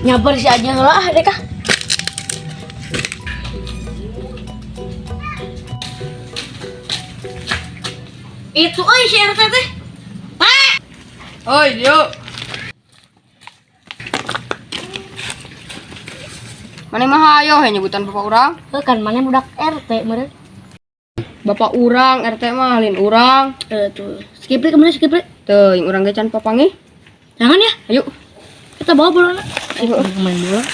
Nyabar si aja lah deka. Itu si RT teh. Oi, yuk. Mana mah ayo nyebutan bapak urang? Kan mana budak RT meureun. Bapak urang RT mah lain urang. Tuh. Skipri kemana skipri? Teu, yang urang ge can papanggih. Jangan ya. Ayo. Kita bawa bola. Main bola.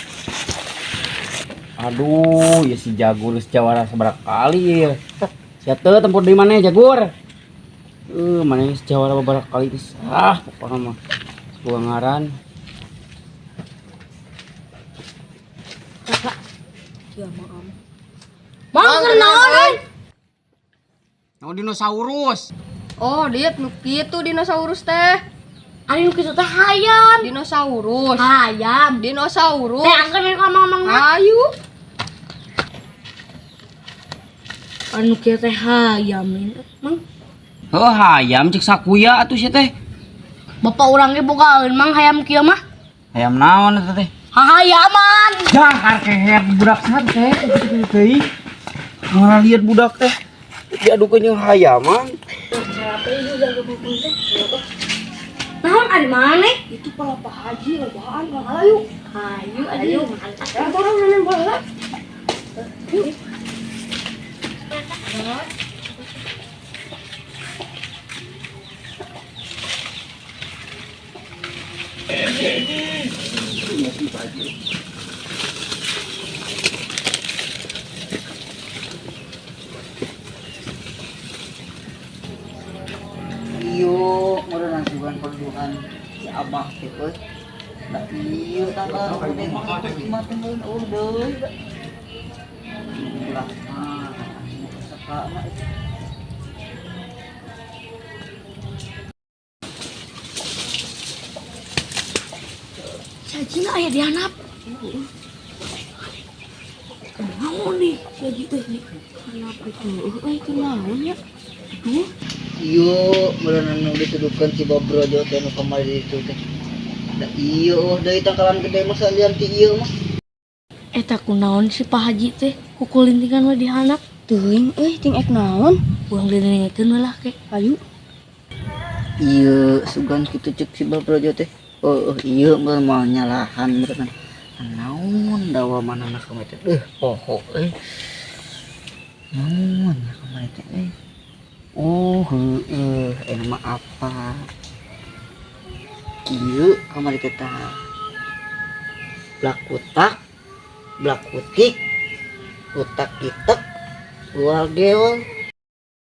Aduh, ya si Jagur jawara seberapa kali ya. Siapa tempur di mana Jagur? Mana jawara beberapa kali pisah pokoknya mah. Gua ngaran. Kakak. Ya maaf. Mang naon? Oh, dinosaurus. Oh, dia nu kitu dinosaurus teh. Ari nu kitu teh hayam. Dinosaurus. Hayam. Dinosaurus. Teh angkat ngomong-ngomong. Ayo. Anu kieu teh hayam ini. Mang. Oh, hayam cek sakuya atuh sia teh. Bapak urang ge bogaeun mang hayam kieu mah. Hayam naon eta teh? Hayaman. Jangan keher budak teh. Teuing. Ngara lihat budak teh. Diadukeun jeung hayaman. Naon ari maneh? Itu pala Pak Haji lobaan ayo. Ayo ayo. Orang main bola. Yuk. Iyo, merenang sugan perduan si abah gitu. Nah iyo tanggal udah mati udah. Ulah sekarang Sajina aya di handap. Naon nih? Jadi teh nih. Handap itu. Itu naon ya? Aduh. iyo merenang dituduhkan si Babrojo teh nu kamari itu teh. Nah iyo dari tangkalan gede mah salian ti iyo mah. Eta kunaon si Pak Haji teh kukulintingan we di handap. Teuing ting ek naon? Urang didengekeun we lah ke. Ayo. Iyo sugan kitu cek si Babrojo teh. Oh iya mah nyalahan merenang. Naon dawa manana kamari teh. Poho naon kamari teh. Oh, mah apa? Kieu kamari teh tah. Blak kutak, blak kutik, kutak kitek, luar geol.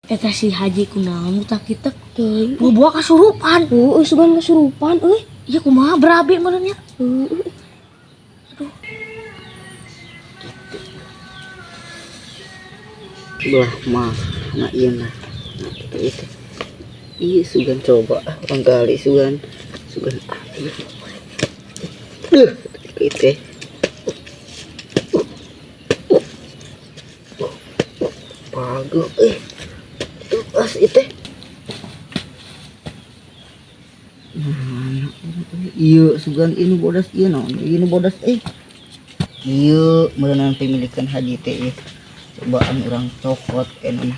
Eta si Haji kunaon utak kitek teuing. Buah kasurupan. Heeh, sugan kasurupan euy. Iya kumaha berabe meureun nya. Aduh. Belah mah, nah iya mah. Itu. Iya sugan coba orang gali sugan itu bagus pas itu iya sugan ini bodas iya non ini bodas iya merenang pemilikan haji teh cobaan orang cokot enak.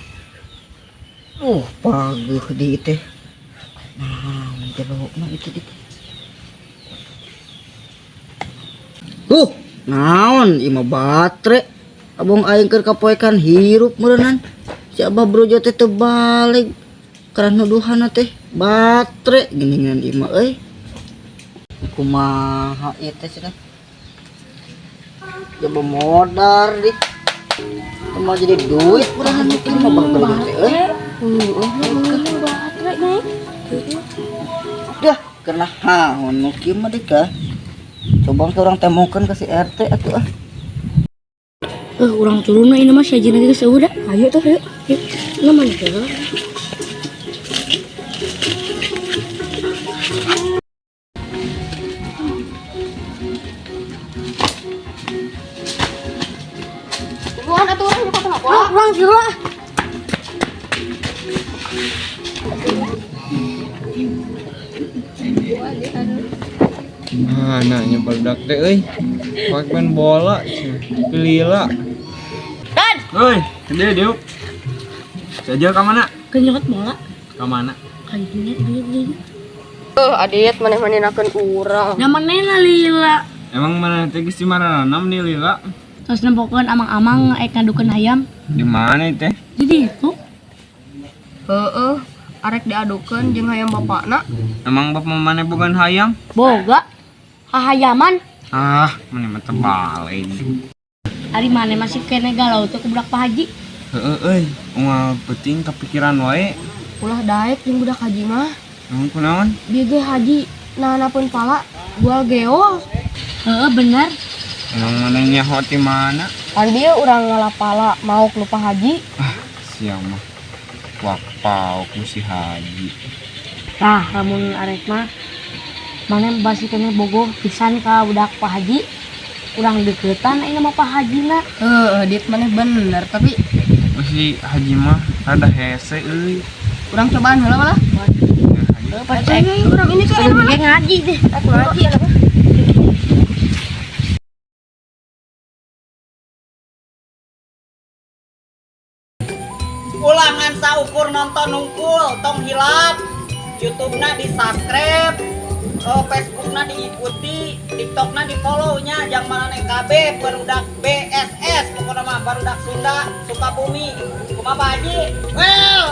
Bagus di teh. Nah, jeruk mah itu dik. Naon ieu mah batre. Abong aing keur kapoekan hirup meureunnan. Si Abah Brojo teh teu balik. Karena nuduhanna teh batre geuningan ieu mah euy. Kumaha ieu teh cenah. Coba modar dik. Mau jadi duit meureunnan mungkin mah Abah Brojo teh euy. Dah, kena haun mungkin mah dik. Coba ke orang temukan ke si RT atuh ah. Urang turun ini mah sajina geus udah. Ayo tuh, ayo. Yuk. Namanya Anaknya barudak teh euy. Paek main bola, pilila. Dan Euy, gede diuk. Saja ka mana? kenyot bola. Ka mana? Kayaknya dia. Adit maneh-manenakeun urang. Namanya Lila. Emang mana teh geus dimaranam nih lila? Terus nempokeun amang-amang ngadukeun ayam. Di mana teh? Jadi itu Heeh, arek diadukeun jeung hayam bapakna. Emang bapak mana bukan hayam? boga hahayaman. Ah, mana mah terbalik. Ari mana masih kene galau teh ku budak Pak Haji. Heeh euy, unggal penting kepikiran wae. Ulah daek jeung budak haji mah. Emang kunaon? Dia ge haji nanapeun pala bual geol. Heeh bener. Emang manehnya hoti mana? Kan dia urang ngalah pala mau lupa haji. Siang mah. Wak pauk musi haji. Nah, lamun arek mah mana basi kene bogoh pisan ka budak Pak Haji. Urang deketan aing sama Pak Hajina. Dit maneh bener tapi Musi haji mah rada hese euy. urang cobaan heula malah. Percaya Urang ini kan kayak ngaji deh. aku ngaji ada mah. Ulangan saukur nonton nungkul tong hilap. YouTube-na di subscribe, Facebook-na diikuti, TikTok-na di follow-nya, jang maneh KB barudak BSS, pokoknya mah barudak Sunda, Sukabumi. Kumaha Pak Haji? Well,